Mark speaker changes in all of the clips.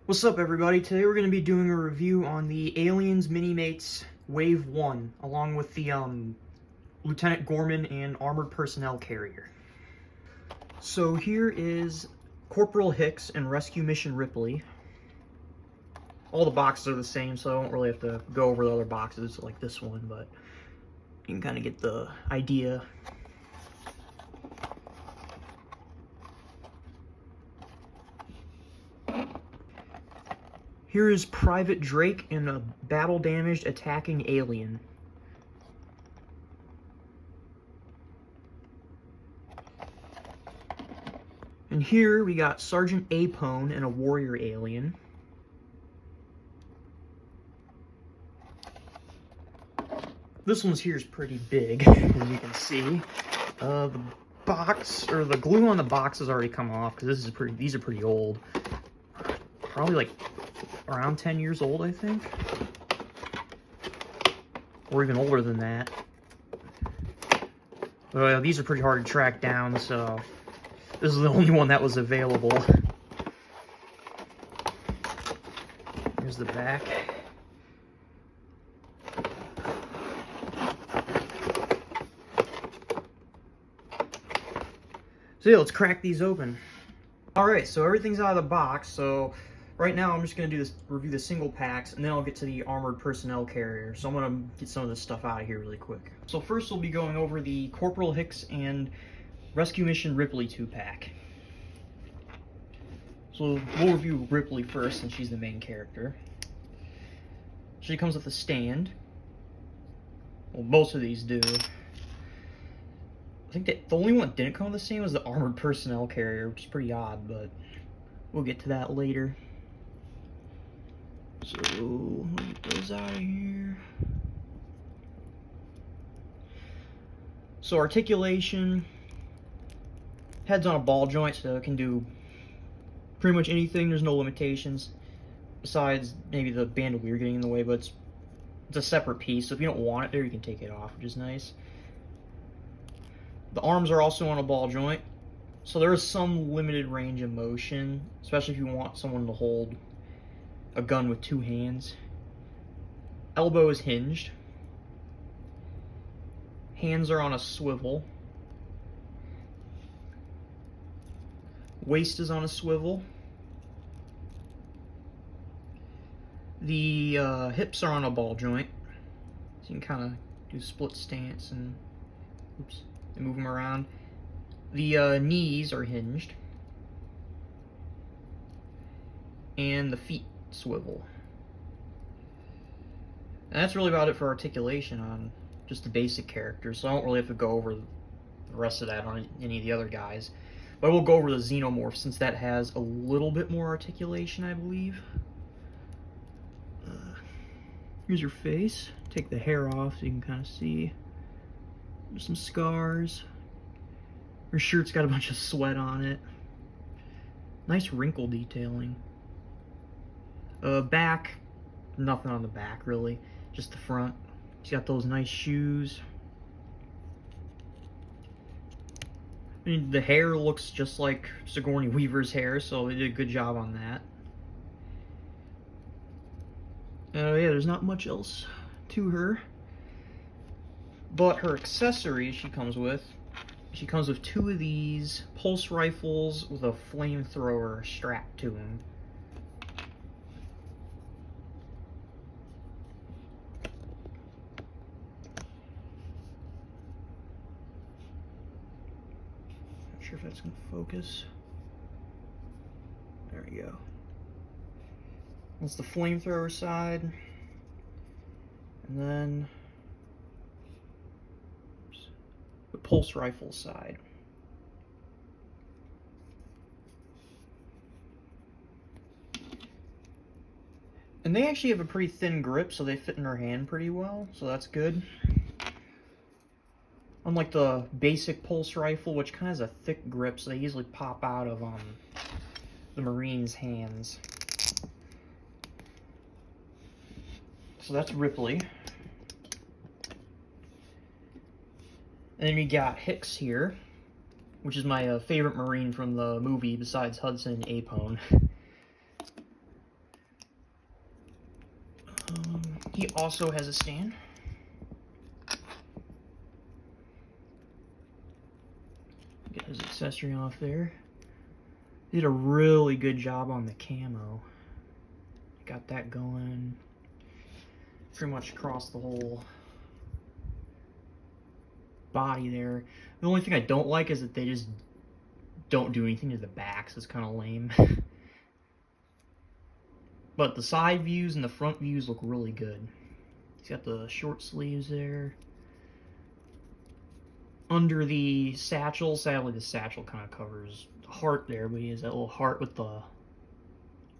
Speaker 1: What's up, everybody? Today we're going to be doing a review on the Aliens Minimates Wave 1, along with the Lieutenant Gorman and Armored Personnel Carrier. So here is Corporal Hicks and Rescue Mission Ripley. All the boxes are the same, so I don't really have to go over the other boxes like this one, but you can kind of get the idea. Here is Private Drake and a battle-damaged attacking alien. And here we got Sergeant Apone and a warrior alien. This one's here is pretty big, as you can see. The box, or the glue on the box has already come off, because these are pretty old. Probably like around 10 years old, I think. Or even older than that. These are pretty hard to track down, so this is the only one that was available. Here's the back. So yeah, let's crack these open. Alright, so everything's out of the box, so right now I'm just going to review the single packs, and then I'll get to the Armored Personnel Carrier. So I'm going to get some of this stuff out of here really quick. So first we'll be going over the Corporal Hicks and Rescue Mission Ripley 2-pack. So we'll review Ripley first, since she's the main character. She comes with a stand. Well, most of these do. I think that the only one that didn't come with the stand was the Armored Personnel Carrier, which is pretty odd, but we'll get to that later. So, let me get those out of here. So, articulation. Head's on a ball joint, so it can do pretty much anything. There's no limitations. Besides, maybe the bandolier getting in the way, but it's a separate piece, so if you don't want it there, you can take it off, which is nice. The arms are also on a ball joint, so there is some limited range of motion, especially if you want someone to hold a gun with two hands. Elbow is hinged. Hands are on a swivel. Waist is on a swivel. The hips are on a ball joint, so you can kind of do split stance and move them around. The knees are hinged, and the feet swivel. And that's really about it for articulation on just the basic characters, so I don't really have to go over the rest of that on any of the other guys. But I will go over the Xenomorph, since that has a little bit more articulation, I believe. Here's her face. Take the hair off so you can kind of see. There's some scars. Her shirt's got a bunch of sweat on it. Nice wrinkle detailing. Back, nothing on the back really, just the front. She's got those nice shoes. I mean, the hair looks just like Sigourney Weaver's hair, so they did a good job on that. Yeah, there's not much else to her. But her accessories she comes with two of these pulse rifles with a flamethrower strapped to them. Not sure if that's going to focus. There we go. That's the flamethrower side. And then the pulse rifle side. And they actually have a pretty thin grip, so they fit in her hand pretty well, so that's good. Unlike the basic pulse rifle, which kind of has a thick grip, so they easily pop out of the Marine's hands. So that's Ripley. And then we got Hicks here, which is my favorite Marine from the movie besides Hudson and Apone. He also has a stand. Get his accessory off there. Did a really good job on the camo. Got that going pretty much across the whole body there. The only thing I don't like is that they just don't do anything to the back, so it's kind of lame. But the side views and the front views look really good. He's got the short sleeves there. Under the satchel, sadly the satchel kind of covers the heart there, but he has that little heart with the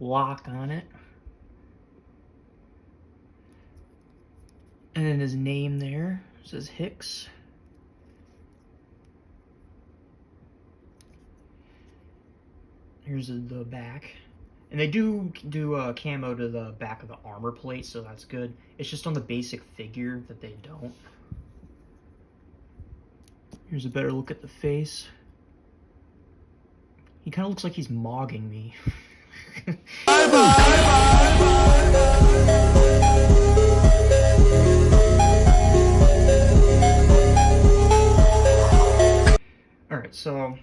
Speaker 1: lock on it. And then his name there says Hicks. Here's the back. And they do camo to the back of the armor plate, so that's good. It's just on the basic figure that they don't. Here's a better look at the face. He kind of looks like he's mogging me. Alright, so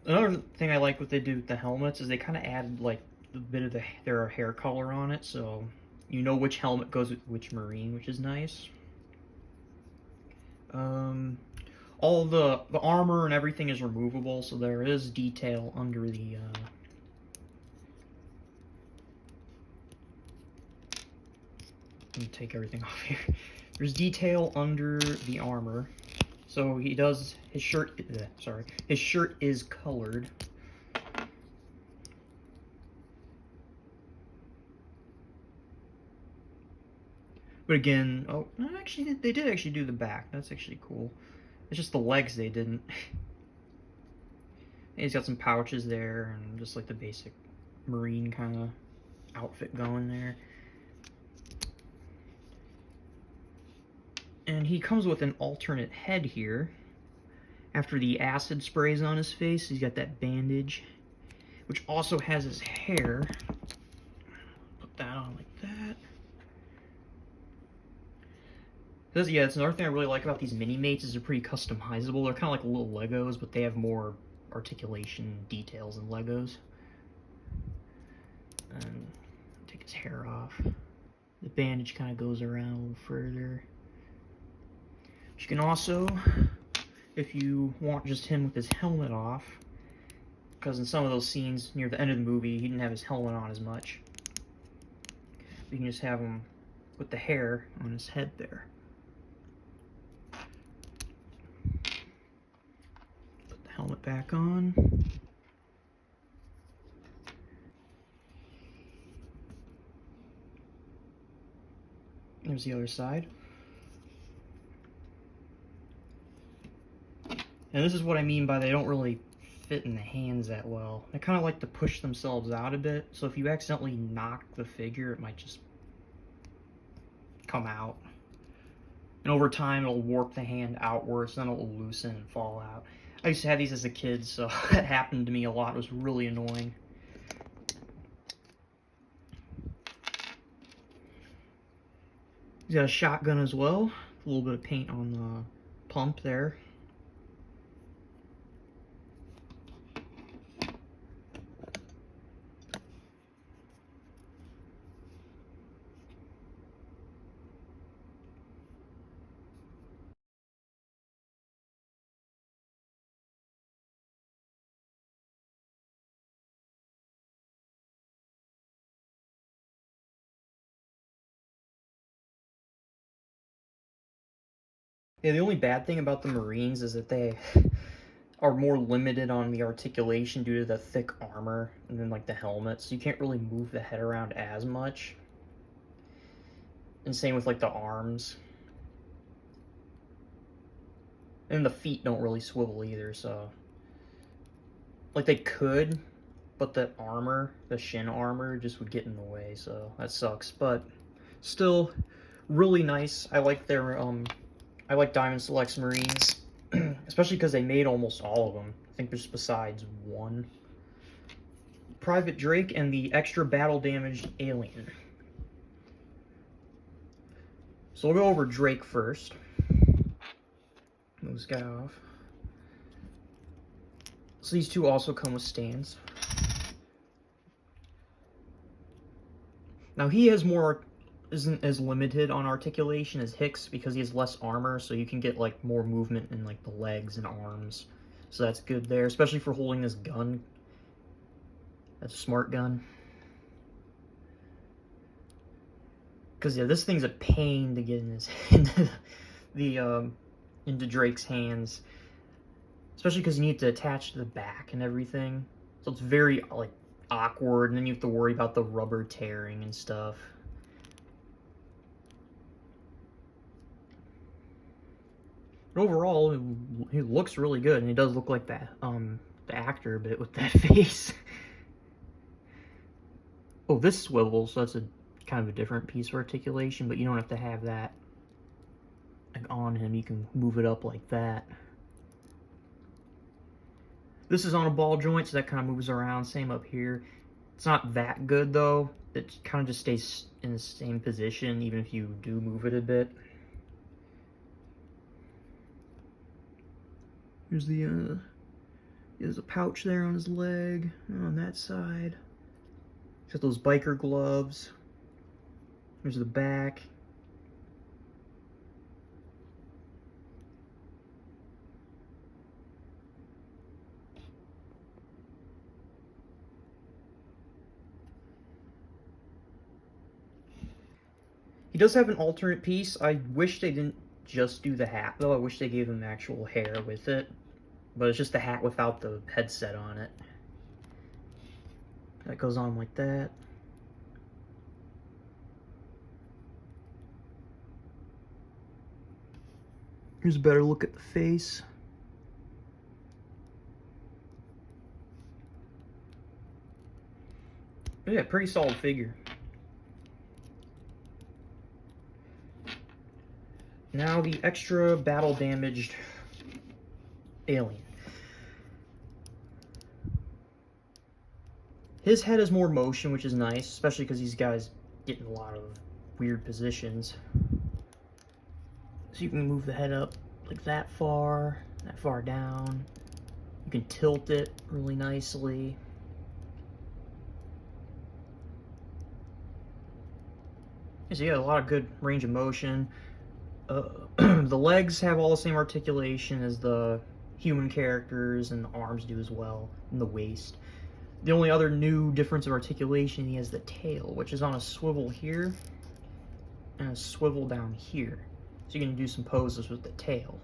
Speaker 1: another thing I like what they do with the helmets is they kind of added like a bit of their hair color on it, so you know which helmet goes with which Marine, which is nice. All the armor and everything is removable, so there is detail under the let me take everything off here. There's detail under the armor. So he does, his shirt is colored. But again, oh, no, actually, they did actually do the back. That's actually cool. It's just the legs they didn't. He's got some pouches there and just like the basic Marine kind of outfit going there. And he comes with an alternate head here. After the acid sprays on his face, he's got that bandage, which also has his hair. Put that on like that. Yeah, it's another thing I really like about these Minimates is they're pretty customizable. They're kind of like little Legos, but they have more articulation details than Legos. And take his hair off. The bandage kind of goes around a little further. You can also, if you want just him with his helmet off, because in some of those scenes near the end of the movie, he didn't have his helmet on as much. You can just have him with the hair on his head there. Put the helmet back on. There's the other side. And this is what I mean by they don't really fit in the hands that well. They kind of like to push themselves out a bit, so if you accidentally knock the figure, it might just come out. And over time, it'll warp the hand outwards, then it'll loosen and fall out. I used to have these as a kid, so that happened to me a lot. It was really annoying. He's got a shotgun as well. A little bit of paint on the pump there. Yeah, the only bad thing about the Marines is that they are more limited on the articulation due to the thick armor and then like the helmet, so you can't really move the head around as much. And same with like the arms. And the feet don't really swivel either, so like they could, but the armor, the shin armor, just would get in the way, so that sucks. But still really nice. I like their I like Diamond Select's Marines, especially because they made almost all of them. I think there's besides one. Private Drake and the extra battle damaged alien. So we'll go over Drake first. Move this guy off. So these two also come with stands. Now he has isn't as limited on articulation as Hicks because he has less armor, so you can get like more movement in like the legs and arms. So that's good there, especially for holding this gun. That's a smart gun. Because yeah, this thing's a pain to get in his into Drake's hands, especially because you need to attach to the back and everything. So it's very like awkward, and then you have to worry about the rubber tearing and stuff. But overall, he looks really good, and he does look like that the actor a bit with that face. Oh, this swivels, so that's a kind of a different piece of articulation, but you don't have to have that like on him. You can move it up like that. This is on a ball joint, so that kind of moves around. Same up here. It's not that good though. It kind of just stays in the same position even if you do move it a bit. There's a pouch there on his leg, on that side. He's got those biker gloves. There's the back. He does have an alternate piece. I wish they didn't just do the hat, though. I wish they gave him actual hair with it. But it's just the hat without the headset on it. That goes on like that. Here's a better look at the face. Yeah, pretty solid figure. Now the extra battle damaged alien. His head has more motion, which is nice, especially because these guys get in a lot of weird positions. So you can move the head up like that far down. You can tilt it really nicely. So you got a lot of good range of motion. The legs have all the same articulation as the human characters, and the arms do as well, and the waist. The only other new difference of articulation, he has the tail, which is on a swivel here and a swivel down here. So you can do some poses with the tail.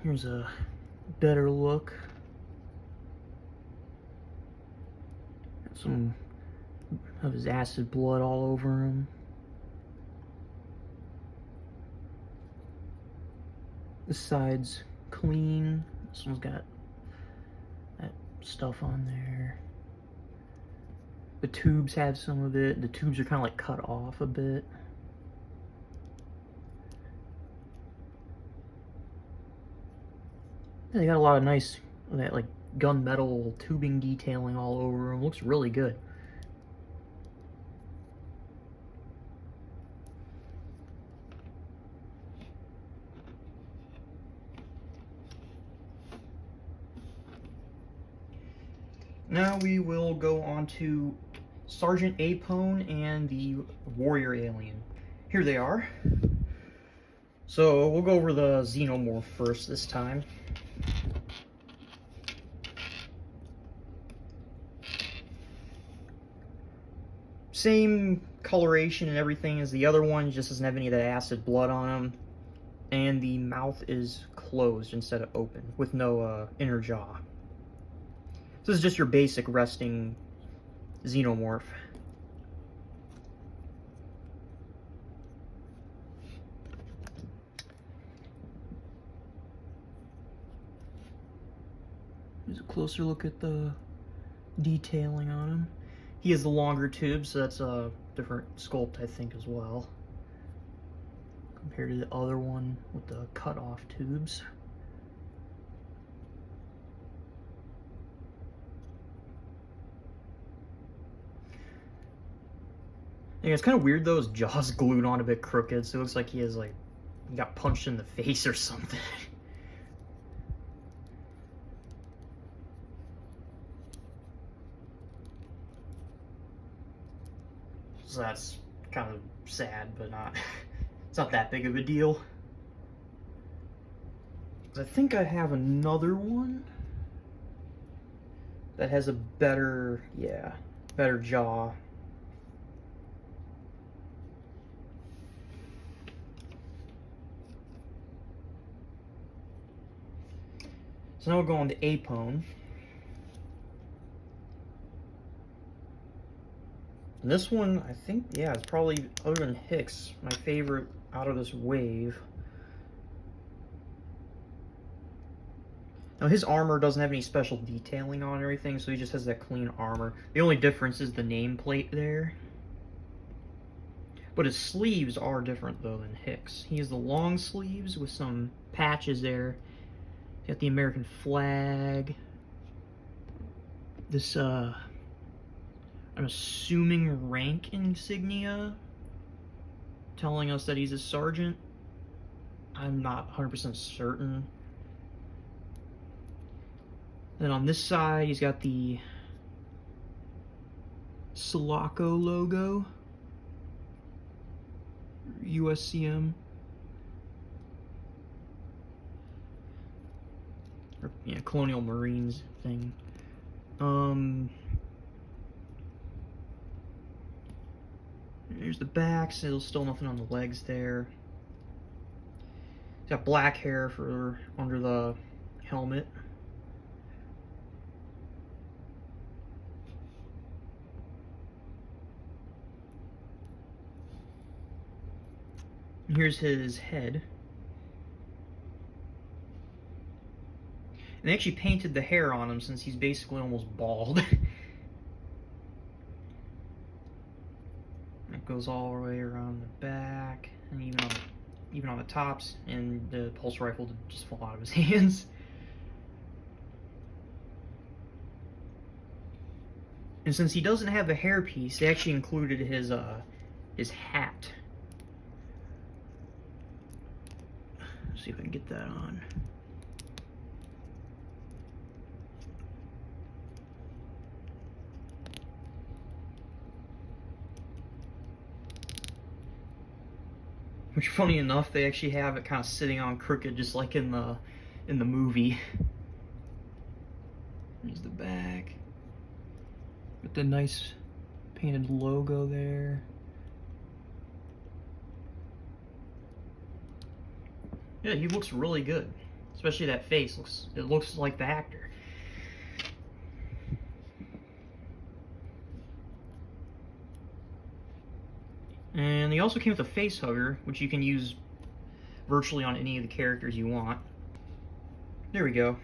Speaker 1: Here's a better look. Got some of his acid blood all over him. This side's clean. This one's got that stuff on there. The tubes have some of it. The tubes are kind of like cut off a bit. Yeah, they got a lot of nice, that like gunmetal tubing detailing all over them. Looks really good. Now we will go on to Sergeant Apone and the Warrior Alien. Here they are. So we'll go over the Xenomorph first this time. Same coloration and everything as the other one, just doesn't have any of that acid blood on him. And the mouth is closed instead of open, with no inner jaw. So this is just your basic resting Xenomorph. Here's a closer look at the detailing on him. He has the longer tube, so that's a different sculpt, I think, as well, compared to the other one with the cut-off tubes. Yeah, it's kind of weird though. His jaw's glued on a bit crooked, so it looks like he got punched in the face or something. So that's kind of sad, but it's not that big of a deal. I think I have another one that has a better jaw. So now we'll go on to Apone. And this one, I think, yeah, it's probably, other than Hicks, my favorite out of this wave. Now, his armor doesn't have any special detailing on or anything, so he just has that clean armor. The only difference is the nameplate there. But his sleeves are different, though, than Hicks. He has the long sleeves with some patches there. He's got the American flag. This, I'm assuming rank insignia, telling us that he's a sergeant. I'm not 100% certain. Then on this side, he's got the Sulaco logo, USCM, or yeah, Colonial Marines thing. There's the back, so there's still nothing on the legs there. He's got black hair for under the helmet. And here's his head. And they actually painted the hair on him since he's basically almost bald. It goes all the way around the back, and even on the tops, and the pulse rifle just fall out of his hands. And since he doesn't have the hairpiece, they actually included his hat. Let's see if I can get that on. Which, funny enough, they actually have it kind of sitting on crooked, just like in the movie. Here's the back with the nice painted logo there. Yeah, he looks really good, especially that face. It looks like the actor. And they also came with a face hugger, which you can use virtually on any of the characters you want. There we go.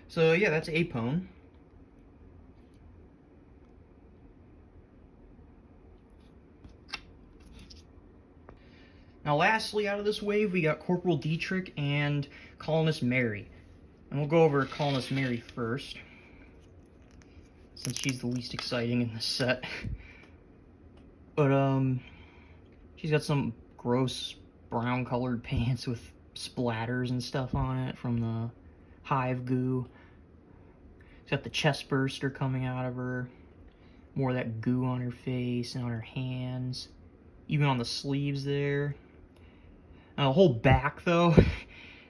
Speaker 1: So yeah, that's Apone. Now lastly, out of this wave, we got Corporal Dietrich and Colonist Mary. And we'll go over Colonist Mary first, since she's the least exciting in this set. But, she's got some gross brown-colored pants with splatters and stuff on it from the hive goo. She's got the chest burster coming out of her. More of that goo on her face and on her hands. Even on the sleeves there. Now, the whole back, though,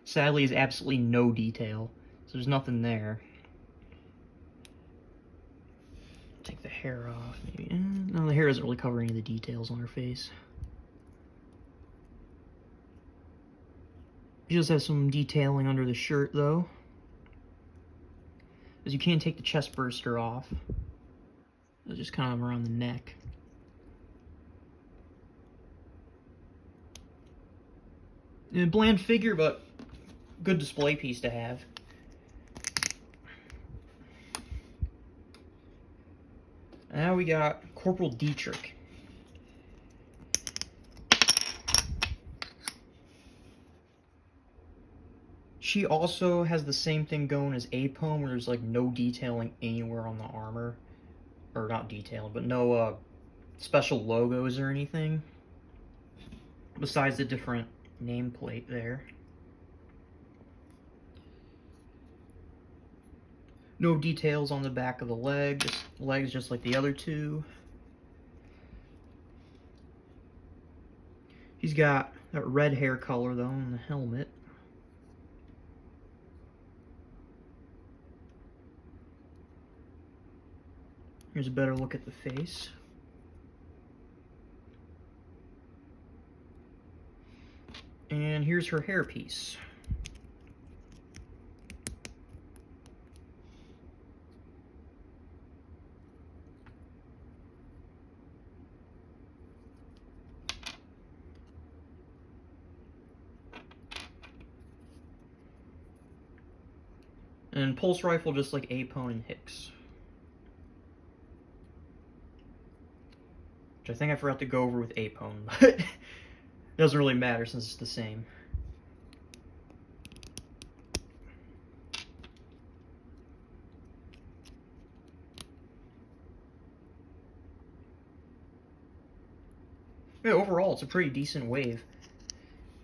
Speaker 1: sadly, is absolutely no detail. So there's nothing there. Take the hair off, maybe. No, the hair doesn't really cover any of the details on her face. She does have some detailing under the shirt, though. As you can take the chest burster off. It's just kind of around the neck. A bland figure, but good display piece to have. Now we got Corporal Dietrich. She also has the same thing going as Apone, where there's like no detailing anywhere on the armor. Or not detailed, but no special logos or anything. Besides the different nameplate there. No details on the back of the legs just like the other two. He's got that red hair color though on the helmet. Here's a better look at the face. And here's her hairpiece. And pulse rifle just like Apone and Hicks. Which I think I forgot to go over with Apone, but it doesn't really matter since it's the same. Yeah, overall, it's a pretty decent wave.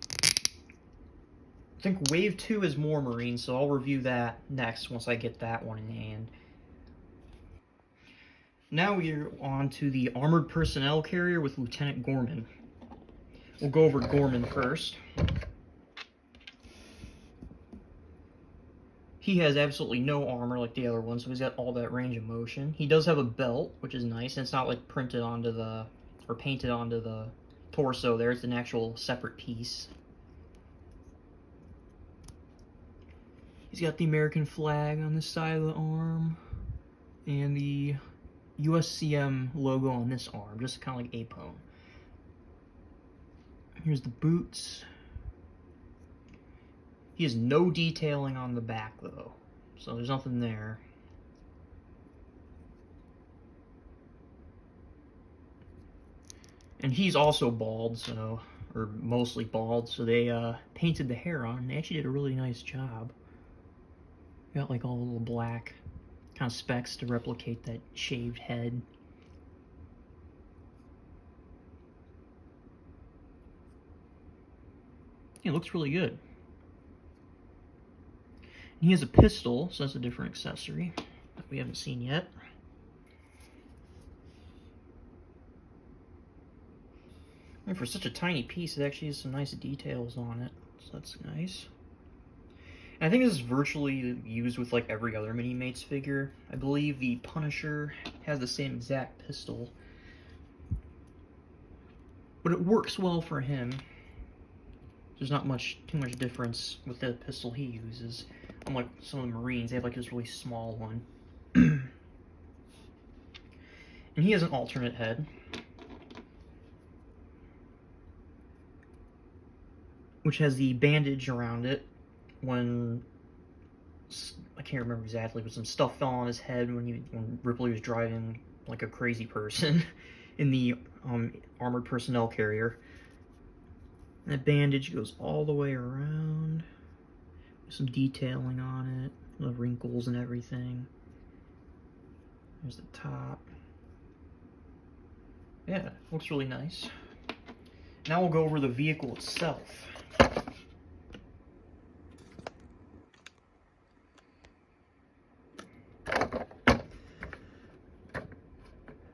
Speaker 1: I think Wave 2 is more Marine, so I'll review that next once I get that one in hand. Now we're on to the Armored Personnel Carrier with Lieutenant Gorman. We'll go over Gorman first. He has absolutely no armor like the other one, so he's got all that range of motion. He does have a belt, which is nice, and it's not like printed onto the, or painted onto the torso there. It's an actual separate piece. He's got the American flag on this side of the arm, and the USCM logo on this arm, just kind of like Apone. Here's the boots. He has no detailing on the back, though, so there's nothing there. And he's also bald, so, or mostly bald, so they painted the hair on, and they actually did a really nice job. Got like all the little black kind of specks to replicate that shaved head. It looks really good. And he has a pistol, so that's a different accessory that we haven't seen yet. And for such a tiny piece, it actually has some nice details on it, so that's nice. And I think this is virtually used with like every other Minimates figure. I believe the Punisher has the same exact pistol, but it works well for him. There's not too much difference with the pistol he uses. Unlike some of the Marines, they have like this really small one. And he has an alternate head, which has the bandage around it when, I can't remember exactly, but some stuff fell on his head when Ripley was driving like a crazy person in the Armored Personnel Carrier. And that bandage goes all the way around, with some detailing on it, the wrinkles and everything. There's the top. Yeah, looks really nice. Now we'll go over the vehicle itself.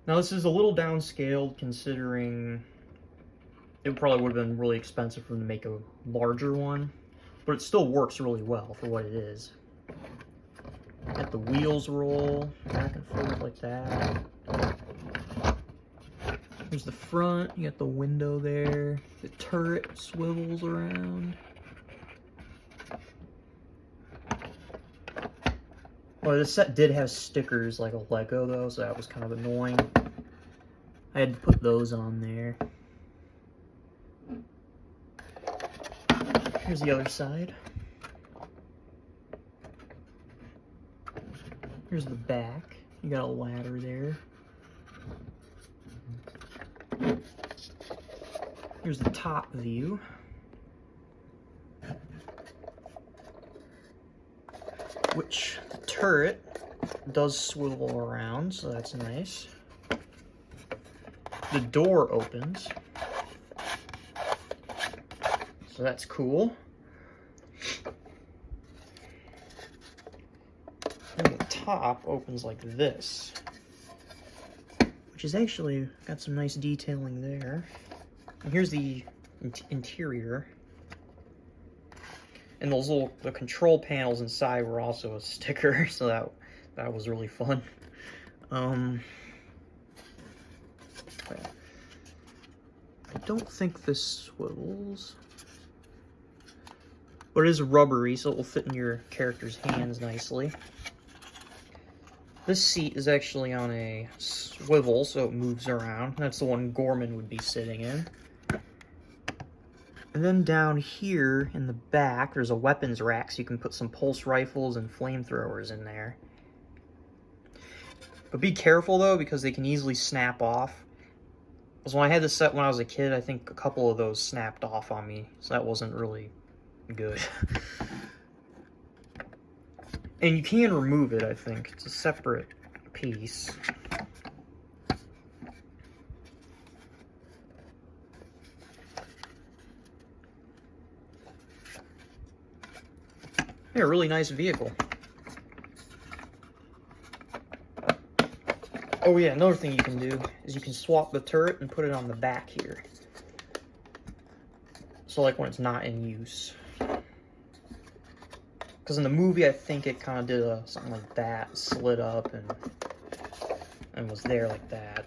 Speaker 1: Now this is a little downscaled considering it probably would have been really expensive for them to make a larger one, but it still works really well for what it is. Let the wheels roll back and forth like that. There's the front, you got the window there, the turret swivels around. Well, this set did have stickers like a Lego though, so that was kind of annoying. I had to put those on there. Here's the other side. Here's the back. You got a ladder there. Here's the top view. which the turret does swivel around, so that's nice. The door opens, so that's cool. And the top opens like this, which is actually got some nice detailing there. And here's the interior. And those the control panels inside were also a sticker, so that was really fun. I don't think this swivels, but it is rubbery, so it will fit in your character's hands nicely. This seat is actually on a swivel, so it moves around. That's the one Gorman would be sitting in. And then down here in the back, there's a weapons rack, so you can put some pulse rifles and flamethrowers in there. But be careful, though, because they can easily snap off. Because when I had this set when I was a kid, I think a couple of those snapped off on me, so that wasn't really good. And you can remove it, I think. It's a separate piece. Yeah, a really nice vehicle. Oh yeah, another thing you can do is you can swap the turret and put it on the back here. So like when it's not in use. Because in the movie, I think it kind of did something like that, slid up and was there like that.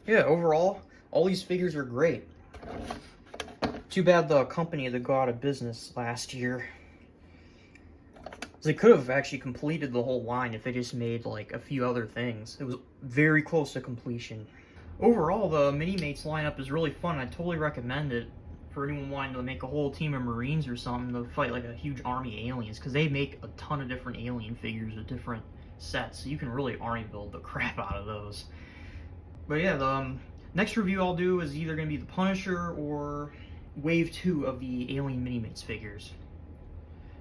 Speaker 1: Yeah, overall, all these figures are great. Too bad the company had to go out of business last year. They could have actually completed the whole line if they just made like a few other things. It was very close to completion. Overall, the Minimates lineup is really fun. I totally recommend it for anyone wanting to make a whole team of Marines or something to fight like a huge army of aliens, because they make a ton of different alien figures with different sets, so you can really army build the crap out of those. But yeah, the next review I'll do is either going to be the Punisher or Wave 2 of the Alien Minimates figures.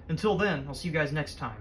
Speaker 1: Until then, I'll see you guys next time.